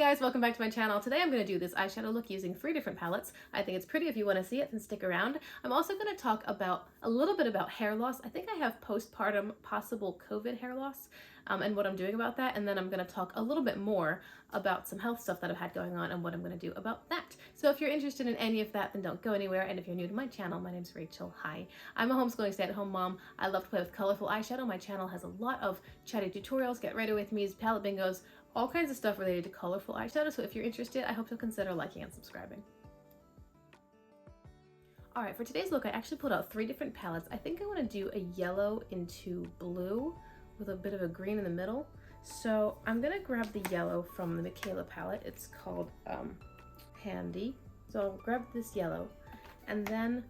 guys, welcome back to my channel. Today I'm going to do this eyeshadow look using 3 different palettes. I think it's pretty. If you want to see it, then stick around. I'm also going to talk about a little bit about hair loss. I think I have postpartum possible COVID hair loss and what I'm doing about that. And then I'm going to talk a little bit more about some health stuff that I've had going on and what I'm going to do about that. So if you're interested in any of that, then don't go anywhere. And if you're new to my channel, my name's Rachel. Hi. I'm a homeschooling stay-at-home mom. I love to play with colorful eyeshadow. My channel has a lot of chatty tutorials, get ready with me's, palette bingos, all kinds of stuff related to colorful eyeshadow. So if you're interested, I hope you'll consider liking and subscribing. All right, for today's look, I actually pulled out 3 different palettes. I think I want to do a yellow into blue with a bit of a green in the middle. So I'm gonna grab the yellow from the Michaela palette. It's called Handy. So I'll grab this yellow, and then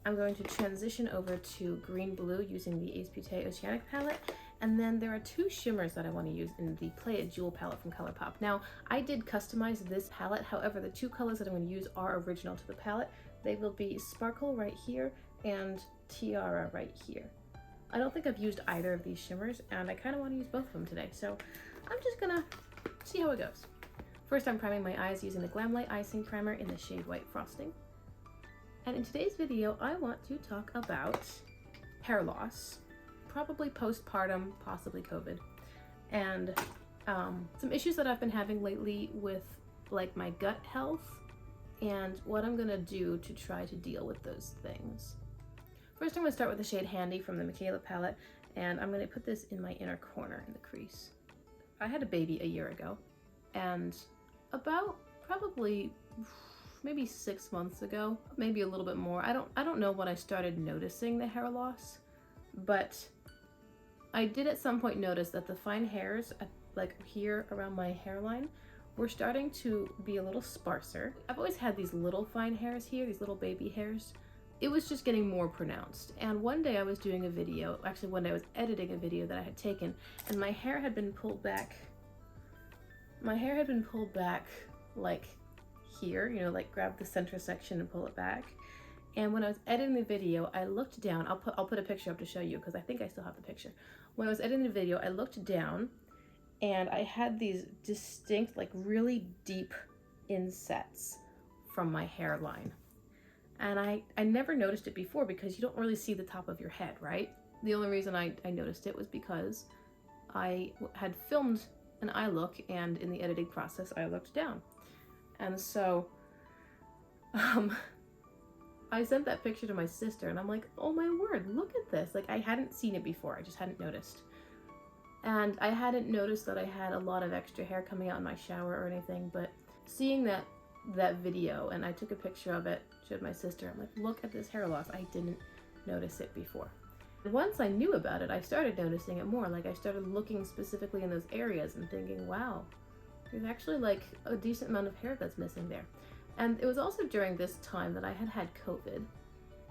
I'm going to transition over to green blue using the Ace Beauté Oceanic palette. And then there are 2 shimmers that I want to use in the Play It Jewel palette from ColourPop. Now, I did customize this palette. However, the 2 colors that I'm going to use are original to the palette. They will be Sparkle right here and Tiara right here. I don't think I've used either of these shimmers, and I kind of want to use both of them today. So I'm just gonna see how it goes. First, I'm priming my eyes using the Glamlight Icing Primer in the shade White Frosting. And in today's video, I want to talk about hair loss. Probably postpartum, possibly COVID, and some issues that I've been having lately with like my gut health and what I'm gonna do to try to deal with those things. First, I'm gonna start with the shade Handy from the Michaela palette, and I'm gonna put this in my inner corner in the crease. I had a baby a year ago, and about probably maybe 6 months ago, maybe a little bit more. I don't know when I started noticing the hair loss, but I did at some point notice that the fine hairs, like here around my hairline, were starting to be a little sparser. I've always had these little fine hairs here, these little baby hairs. It was just getting more pronounced. And one day I was doing a video, actually one day I was editing a video that I had taken, and my hair had been pulled back. My hair had been pulled back like here, you know, like grab the center section and pull it back. And when I was editing the video, I looked down. I'll put a picture up to show you because I think I still have the picture. When I was editing the video, I looked down and I had these distinct, like really deep insets from my hairline. And I never noticed it before because you don't really see the top of your head, right? The only reason I noticed it was because I had filmed an eye look, and in the editing process, I looked down. And so, I sent that picture to my sister, and I'm like, oh my word, look at this. Like, I hadn't seen it before. I just hadn't noticed. And I hadn't noticed that I had a lot of extra hair coming out in my shower or anything, but seeing that video, and I took a picture of it, showed my sister, I'm like, look at this hair loss. I didn't notice it before. And once I knew about it, I started noticing it more. Like, I started looking specifically in those areas and thinking, wow, there's actually like a decent amount of hair that's missing there. And it was also during this time that I had COVID.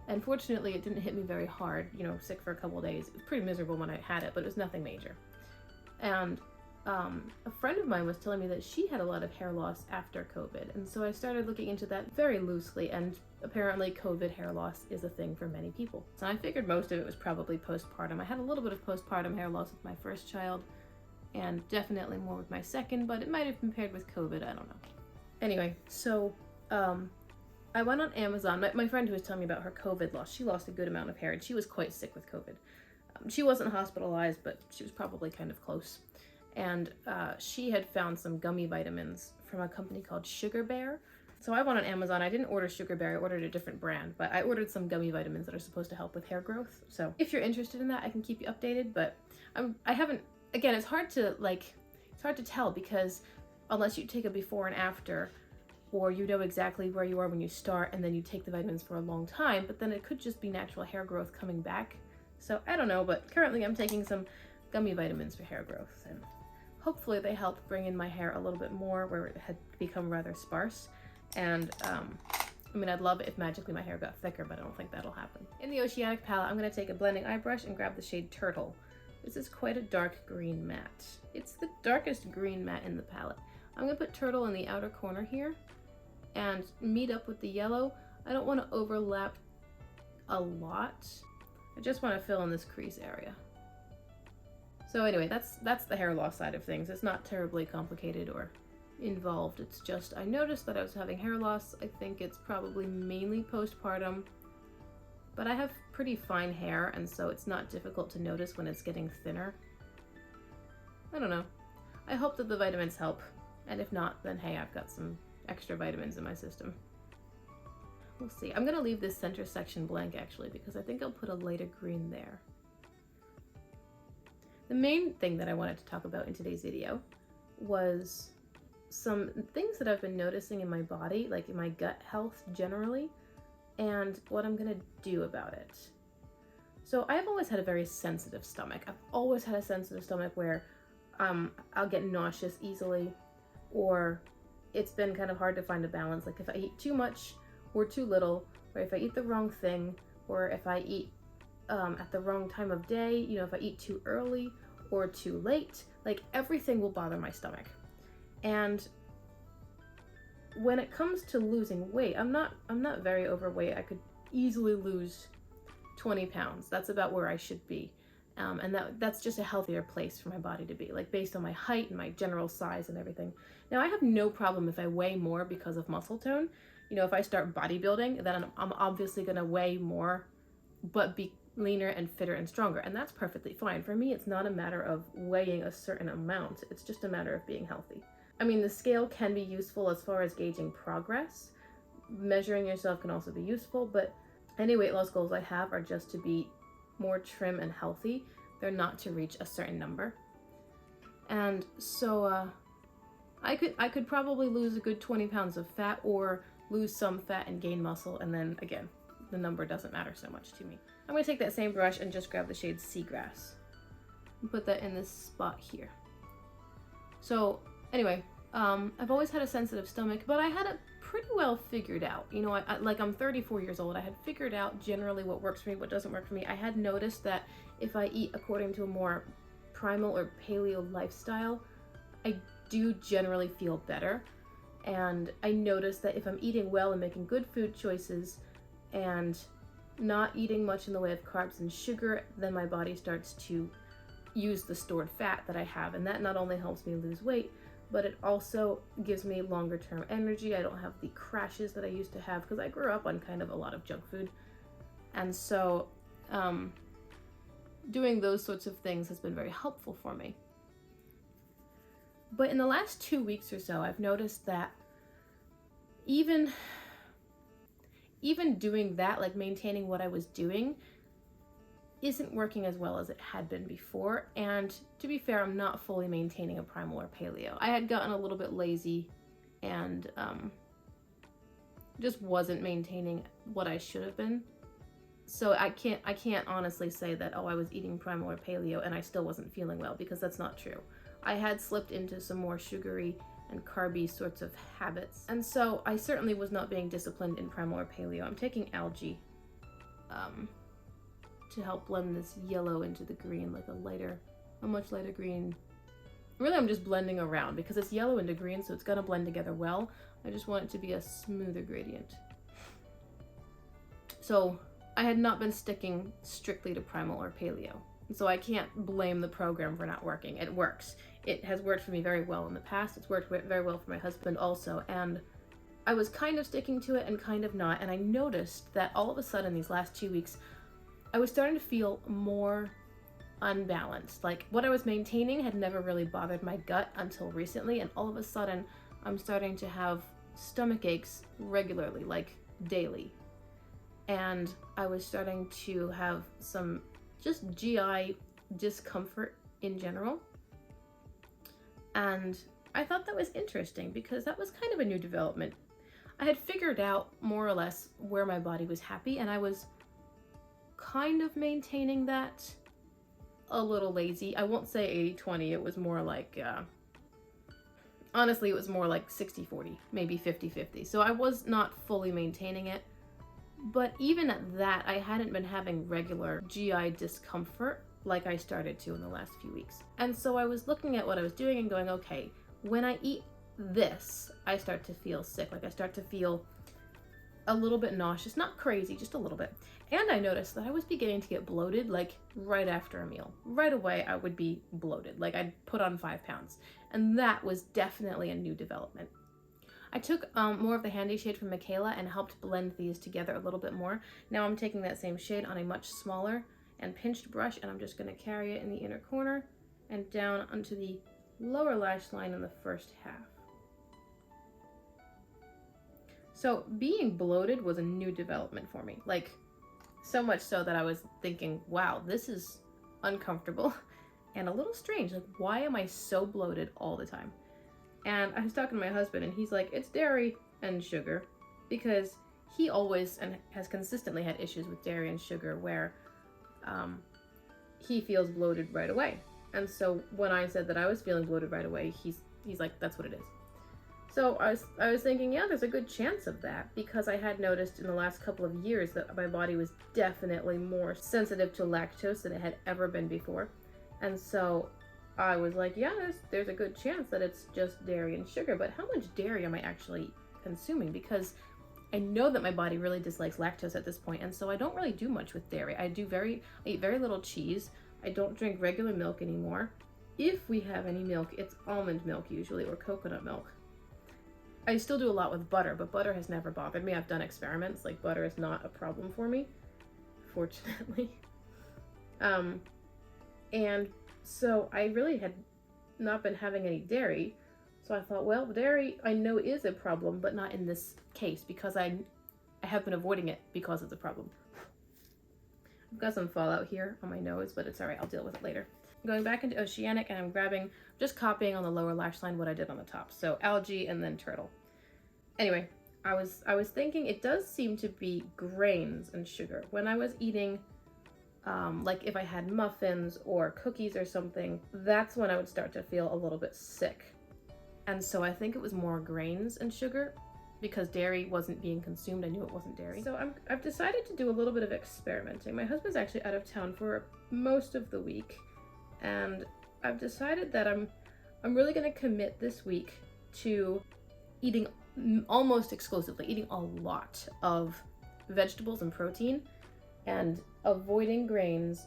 And fortunately, it didn't hit me very hard, you know, sick for a couple of days. It was pretty miserable when I had it, but it was nothing major. And a friend of mine was telling me that she had a lot of hair loss after COVID. And so I started looking into that very loosely, and apparently COVID hair loss is a thing for many people. So I figured most of it was probably postpartum. I had a little bit of postpartum hair loss with my first child, and definitely more with my second, but it might have been paired with COVID, I don't know. Anyway, so I went on Amazon. My friend who was telling me about her COVID loss, she lost a good amount of hair, and she was quite sick with COVID. She wasn't hospitalized, but she was probably kind of close. And she had found some gummy vitamins from a company called Sugar Bear. So I went on Amazon. I didn't order Sugar Bear, I ordered a different brand, but I ordered some gummy vitamins that are supposed to help with hair growth. So if you're interested in that, I can keep you updated, but I haven't, again, it's hard to tell because unless you take a before and after, or you know exactly where you are when you start and then you take the vitamins for a long time, but then it could just be natural hair growth coming back. So I don't know, but currently I'm taking some gummy vitamins for hair growth, and hopefully they help bring in my hair a little bit more where it had become rather sparse. And I mean, I'd love it if magically my hair got thicker, but I don't think that'll happen. In the Oceanic palette, I'm gonna take a blending eye brush and grab the shade Turtle. This is quite a dark green matte. It's the darkest green matte in the palette. I'm gonna put Turtle in the outer corner here and meet up with the yellow. I don't want to overlap a lot. I just want to fill in this crease area. So anyway, that's the hair loss side of things. It's not terribly complicated or involved. It's just, I noticed that I was having hair loss. I think it's probably mainly postpartum, but I have pretty fine hair, and so it's not difficult to notice when it's getting thinner. I don't know. I hope that the vitamins help, and if not, then hey, I've got some extra vitamins in my system. We'll see. I'm gonna leave this center section blank actually, because I think I'll put a lighter green there. The main thing that I wanted to talk about in today's video was some things that I've been noticing in my body, like in my gut health generally, and what I'm gonna do about it. So I've always had a very sensitive stomach. I've always had a sensitive stomach where I'll get nauseous easily, or it's been kind of hard to find a balance. Like if I eat too much or too little, or if I eat the wrong thing, or if I eat at the wrong time of day, you know, if I eat too early or too late, like everything will bother my stomach. And when it comes to losing weight, I'm not very overweight. I could easily lose 20 pounds. That's about where I should be. And that's just a healthier place for my body to be, like based on my height and my general size and everything. Now I have no problem if I weigh more because of muscle tone. You know, if I start bodybuilding, then I'm obviously gonna weigh more, but be leaner and fitter and stronger. And that's perfectly fine. For me, it's not a matter of weighing a certain amount. It's just a matter of being healthy. I mean, the scale can be useful as far as gauging progress. Measuring yourself can also be useful, but any weight loss goals I have are just to be more trim and healthy. They're not to reach a certain number. And so I could probably lose a good 20 pounds of fat, or lose some fat and gain muscle, and then again, the number doesn't matter so much to me. I'm gonna take that same brush and just grab the shade Seagrass and put that in this spot here. So anyway, I've always had a sensitive stomach, but I had it pretty well figured out. You know, I'm 34 years old. I had figured out generally what works for me, what doesn't work for me. I had noticed that if I eat according to a more primal or paleo lifestyle, I do generally feel better. And I noticed that if I'm eating well and making good food choices and not eating much in the way of carbs and sugar, then my body starts to use the stored fat that I have. And that not only helps me lose weight, but it also gives me longer term energy. I don't have the crashes that I used to have because I grew up on kind of a lot of junk food. And so doing those sorts of things has been very helpful for me. But in the last 2 weeks or so, I've noticed that even doing that, like maintaining what I was doing, isn't working as well as it had been before. And to be fair, I'm not fully maintaining a primal or paleo. I had gotten a little bit lazy and just wasn't maintaining what I should have been. So I can't honestly say that, oh, I was eating primal or paleo and I still wasn't feeling well, because that's not true. I had slipped into some more sugary and carby sorts of habits. And so I certainly was not being disciplined in primal or paleo. I'm taking Algae to help blend this yellow into the green, like a much lighter green. Really, I'm just blending around because it's yellow into green, so it's gonna blend together well. I just want it to be a smoother gradient. So I had not been sticking strictly to primal or paleo. So I can't blame the program for not working. It works. It has worked for me very well in the past. It's worked very well for my husband also. And I was kind of sticking to it and kind of not. And I noticed that all of a sudden these last 2 weeks, I was starting to feel more unbalanced. Like what I was maintaining had never really bothered my gut until recently. And all of a sudden I'm starting to have stomach aches regularly, like daily. And I was starting to have some just GI discomfort in general. And I thought that was interesting because that was kind of a new development. I had figured out more or less where my body was happy, and I was kind of maintaining that. A little lazy. I won't say 80-20, it was more like, honestly, it was more like 60-40, maybe 50-50. So I was not fully maintaining it. But even at that, I hadn't been having regular GI discomfort like I started to in the last few weeks. And so I was looking at what I was doing and going, okay, when I eat this, I start to feel sick. Like I start to feel a little bit nauseous, not crazy, just a little bit. And I noticed that I was beginning to get bloated like right after a meal. Right away I would be bloated, like I'd put on 5 pounds. And that was definitely a new development. I took more of the Handy shade from Michaela and helped blend these together a little bit more. Now I'm taking that same shade on a much smaller and pinched brush, and I'm just going to carry it in the inner corner and down onto the lower lash line in the first half. So being bloated was a new development for me, like so much so that I was thinking, wow, this is uncomfortable and a little strange. Like, why am I so bloated all the time? And I was talking to my husband, and he's like, it's dairy and sugar, because he always and has consistently had issues with dairy and sugar where he feels bloated right away. And so when I said that I was feeling bloated right away, he's like, that's what it is. So I was thinking, yeah, there's a good chance of that, because I had noticed in the last couple of years that my body was definitely more sensitive to lactose than it had ever been before. And so I was like, yeah, there's a good chance that it's just dairy and sugar, but how much dairy am I actually consuming? Because I know that my body really dislikes lactose at this point, and so I don't really do much with dairy. I eat very little cheese. I don't drink regular milk anymore. If we have any milk, it's almond milk usually, or coconut milk. I still do a lot with butter, but butter has never bothered me. I've done experiments, like butter is not a problem for me, fortunately. And so I really had not been having any dairy. So I thought, well, dairy I know is a problem, but not in this case, because I have been avoiding it because it's a problem. I've got some fallout here on my nose, but it's all right. I'll deal with it later. I'm going back into Oceanic, and I'm just copying on the lower lash line what I did on the top. So Algae and then Turtle. Anyway, I was thinking it does seem to be grains and sugar. When I was eating, like if I had muffins or cookies or something, that's when I would start to feel a little bit sick. And so I think it was more grains and sugar, because dairy wasn't being consumed. I knew it wasn't dairy. So I've decided to do a little bit of experimenting. My husband's actually out of town for most of the week, and I've decided that I'm really going to commit this week to eating almost exclusively, eating a lot of vegetables and protein, and avoiding grains.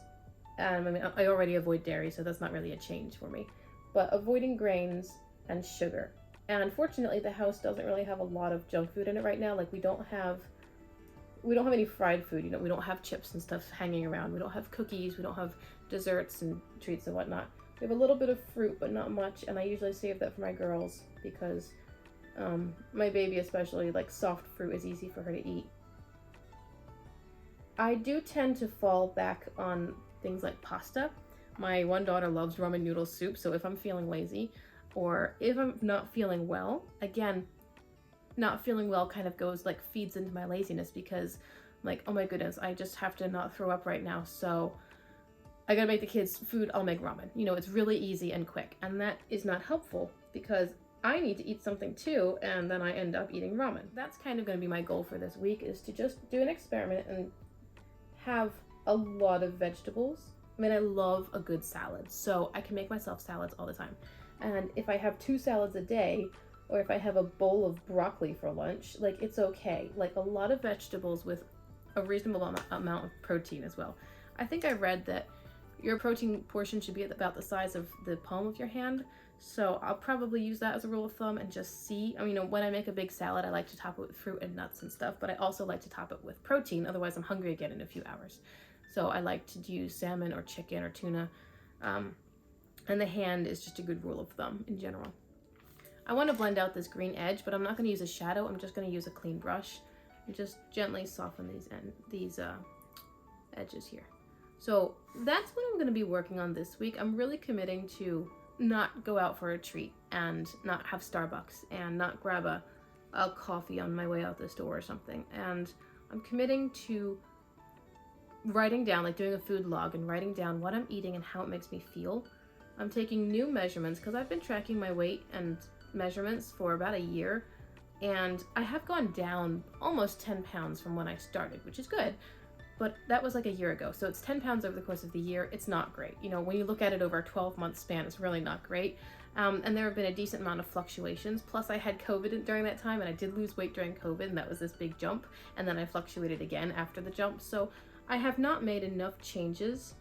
I mean, I already avoid dairy, so that's not really a change for me, but avoiding grains and sugar. And unfortunately, the house doesn't really have a lot of junk food in it right now. Like, we don't have any fried food. You know, we don't have chips and stuff hanging around. We don't have cookies. We don't have desserts and treats and whatnot. We have a little bit of fruit, but not much. And I usually save that for my girls, because my baby especially, like, soft fruit is easy for her to eat. I do tend to fall back on things like pasta. My one daughter loves ramen noodle soup, so if I'm feeling lazy, or if I'm not feeling well, again, not feeling well kind of feeds into my laziness, because I'm like, oh my goodness, I just have to not throw up right now, so I gotta make the kids food, I'll make ramen. You know, it's really easy and quick, and that is not helpful, because I need to eat something too, and then I end up eating ramen. That's kind of gonna be my goal for this week, is to just do an experiment and have a lot of vegetables. I mean, I love a good salad, so I can make myself salads all the time. And if I have 2 salads a day, or if I have a bowl of broccoli for lunch, like, it's okay. Like, a lot of vegetables with a reasonable amount of protein as well. I think I read that your protein portion should be about the size of the palm of your hand, so I'll probably use that as a rule of thumb and just see. I mean, when I make a big salad, I like to top it with fruit and nuts and stuff, but I also like to top it with protein, otherwise I'm hungry again in a few hours. So I like to use salmon or chicken or tuna, and the hand is just a good rule of thumb in general. I want to blend out this green edge, but I'm not going to use a shadow. I'm just going to use a clean brush and just gently soften these edges here. So that's what I'm going to be working on this week. I'm really committing to not go out for a treat and not have Starbucks and not grab a coffee on my way out this door or something. And I'm committing to writing down, like doing a food log and writing down what I'm eating and how it makes me feel. I'm taking new measurements, because I've been tracking my weight and measurements for about a year, and I have gone down almost 10 pounds from when I started, which is good, but that was like a year ago. So it's 10 pounds over the course of the year. It's not great. You know, when you look at it over a 12-month span, it's really not great. And there have been a decent amount of fluctuations. Plus I had COVID during that time, and I did lose weight during COVID, and that was this big jump. And then I fluctuated again after the jump. So I have not made enough changes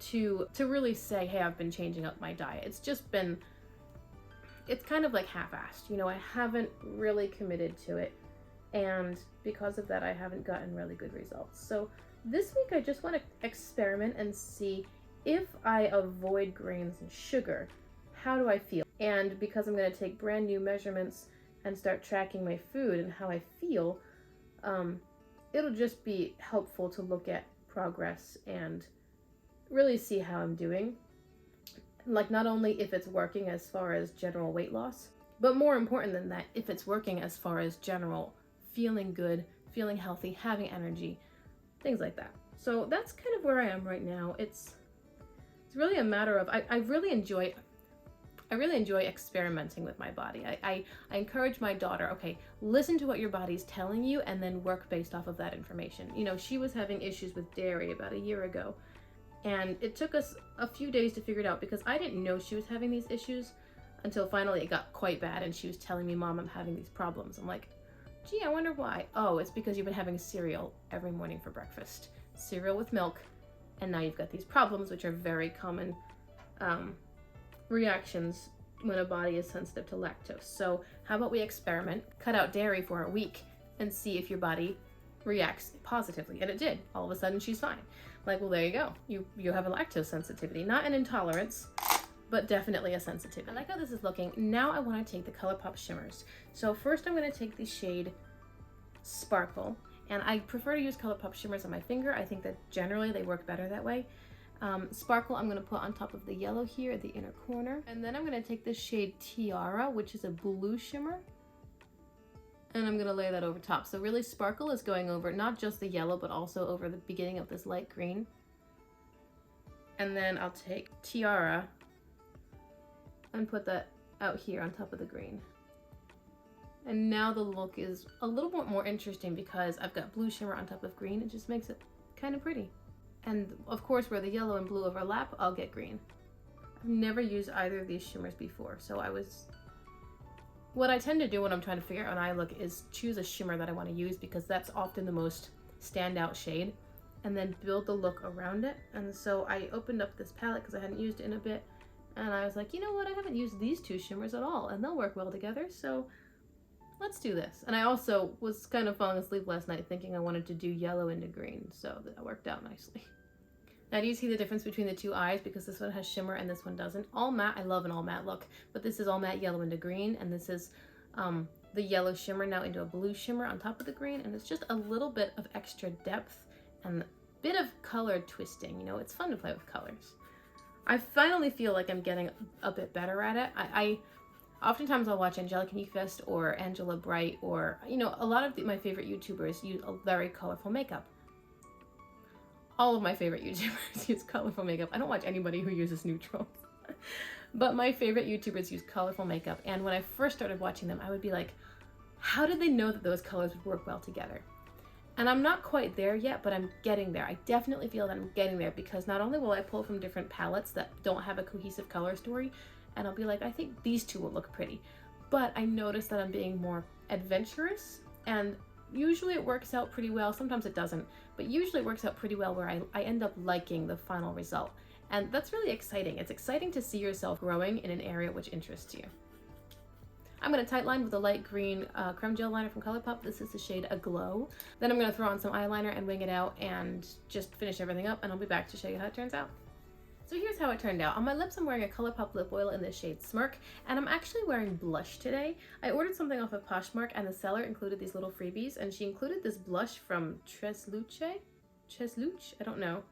to really say, hey, I've been changing up my diet. It's just been, it's kind of like half-assed. You know, I haven't really committed to it. And because of that, I haven't gotten really good results. So this week I just want to experiment and see, if I avoid grains and sugar, how do I feel? And because I'm going to take brand new measurements and start tracking my food and how I feel, it'll just be helpful to look at progress and really see how I'm doing. Like, not only if it's working as far as general weight loss, but more important than that, if it's working as far as general feeling good, feeling healthy, having energy, things like that. So that's kind of where I am right now. It's really a matter of, I really enjoy experimenting with my body. I encourage my daughter, okay, listen to what your body's telling you and then work based off of that information. You know, she was having issues with dairy about a year ago, and it took us a few days to figure it out because I didn't know she was having these issues until finally it got quite bad and she was telling me, Mom, I'm having these problems. I'm like, gee, I wonder why. Oh, it's because you've been having cereal every morning for breakfast. Cereal with milk. And now you've got these problems, which are very common reactions when a body is sensitive to lactose. So how about we experiment, cut out dairy for a week, and see if your body reacts positively. And it did. All of a sudden, she's fine. Like, well, there you go. You have a lactose sensitivity. Not an intolerance, but definitely a sensitivity. I like how this is looking. Now I want to take the ColourPop shimmers. So first I'm going to take the shade Sparkle. And I prefer to use ColourPop shimmers on my finger. I think that generally they work better that way. Sparkle I'm going to put on top of the yellow here at the inner corner. And then I'm going to take this shade Tiara, which is a blue shimmer. And I'm going to lay that over top. So really Sparkle is going over not just the yellow, but also over the beginning of this light green. And then I'll take Tiara and put that out here on top of the green. And now the look is a little bit more interesting because I've got blue shimmer on top of green. It just makes it kind of pretty. And of course, where the yellow and blue overlap, I'll get green. I've never used either of these shimmers before, so what I tend to do when I'm trying to figure out an eye look is choose a shimmer that I want to use because that's often the most standout shade, and then build the look around it. And so I opened up this palette because I hadn't used it in a bit, and I was like, you know what, I haven't used these two shimmers at all, and they'll work well together, so let's do this. And I also was kind of falling asleep last night thinking I wanted to do yellow into green, so that worked out nicely. Now, do you see the difference between the two eyes? Because this one has shimmer and this one doesn't. All matte, I love an all matte look, but this is all matte yellow into green, and this is the yellow shimmer now into a blue shimmer on top of the green, and it's just a little bit of extra depth and a bit of color twisting. You know, it's fun to play with colors. I finally feel like I'm getting a bit better at it. I oftentimes I'll watch Angelica Nyqvist or Angela Bright, or, you know, a lot of my favorite YouTubers use a very colorful makeup. All of my favorite YouTubers use colorful makeup. I don't watch anybody who uses neutrals. But my favorite YouTubers use colorful makeup. And when I first started watching them, I would be like, how did they know that those colors would work well together? And I'm not quite there yet, but I'm getting there. I definitely feel that I'm getting there because not only will I pull from different palettes that don't have a cohesive color story, and I'll be like, I think these two will look pretty. But I notice that I'm being more adventurous, and usually it works out pretty well. Sometimes it doesn't, but usually it works out pretty well where I end up liking the final result. And that's really exciting. It's exciting to see yourself growing in an area which interests you. I'm going to tightline with a light green creme gel liner from ColourPop. This is the shade Aglow. Then I'm going to throw on some eyeliner and wing it out and just finish everything up, and I'll be back to show you how it turns out. So here's how it turned out. On my lips, I'm wearing a ColourPop lip oil in the shade Smirk, and I'm actually wearing blush today. I ordered something off of Poshmark, and the seller included these little freebies, and she included this blush from Tresluce? I don't know.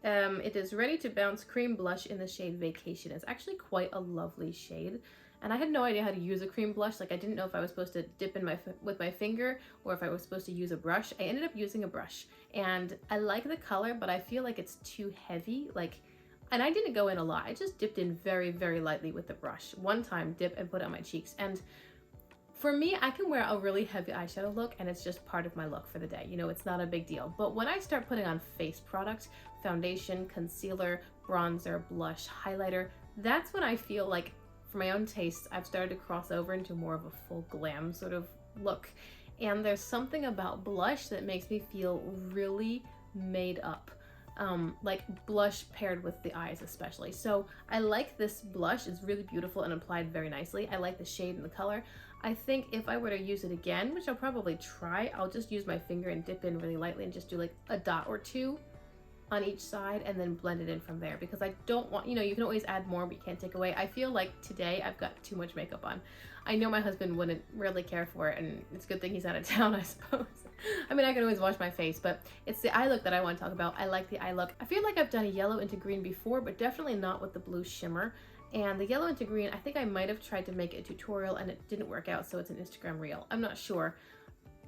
It is Ready to Bounce Cream Blush in the shade Vacation. It's actually quite a lovely shade, and I had no idea how to use a cream blush. Like, I didn't know if I was supposed to dip in with my finger or if I was supposed to use a brush. I ended up using a brush, and I like the color, but I feel like it's too heavy. And I didn't go in a lot. I just dipped in very, very lightly with the brush. One time, dip and put it on my cheeks. And For me, I can wear a really heavy eyeshadow look and it's just part of my look for the day. You know, it's not a big deal. But when I start putting on face product, foundation, concealer, bronzer, blush, highlighter, that's when I feel like, for my own taste, I've started to cross over into more of a full glam sort of look. And there's something about blush that makes me feel really made up. Like blush paired with the eyes especially. So I like this blush. It's really beautiful and applied very nicely. I like the shade and the color. I think if I were to use it again, which I'll probably try, I'll just use my finger and dip in really lightly and just do like a dot or two on each side and then blend it in from there, because I don't want, you know, you can always add more but you can't take away. I feel like today I've got too much makeup on. I know my husband wouldn't really care for it, and it's a good thing he's out of town, I suppose. I mean, I can always wash my face, but it's the eye look that I want to talk about. I like the eye look. I feel like I've done a yellow into green before, but definitely not with the blue shimmer. And the yellow into green, I think I might have tried to make it a tutorial and it didn't work out, so it's an Instagram reel. I'm not sure.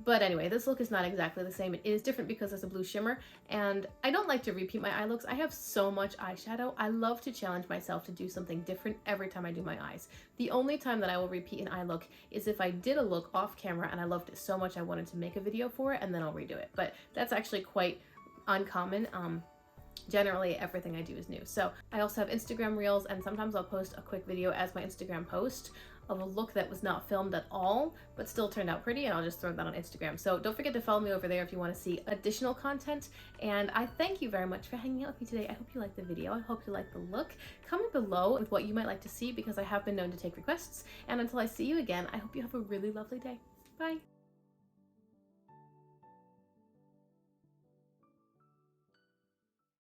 But anyway, this look is not exactly the same. It is different because it's a blue shimmer, and I don't like to repeat my eye looks. I have so much eyeshadow. I love to challenge myself to do something different every time I do my eyes. The only time that I will repeat an eye look is if I did a look off camera and I loved it so much I wanted to make a video for it, and then I'll redo it. But that's actually quite uncommon. Generally everything I do is new. So I also have Instagram reels, and sometimes I'll post a quick video as my Instagram post of a look that was not filmed at all but still turned out pretty, and I'll just throw that on Instagram. So don't forget to follow me over there if you want to see additional content. And I thank you very much for hanging out with me today. I hope you liked the video. I hope you liked the look. Comment below with what you might like to see, because I have been known to take requests. And until I see you again, I hope you have a really lovely day. Bye.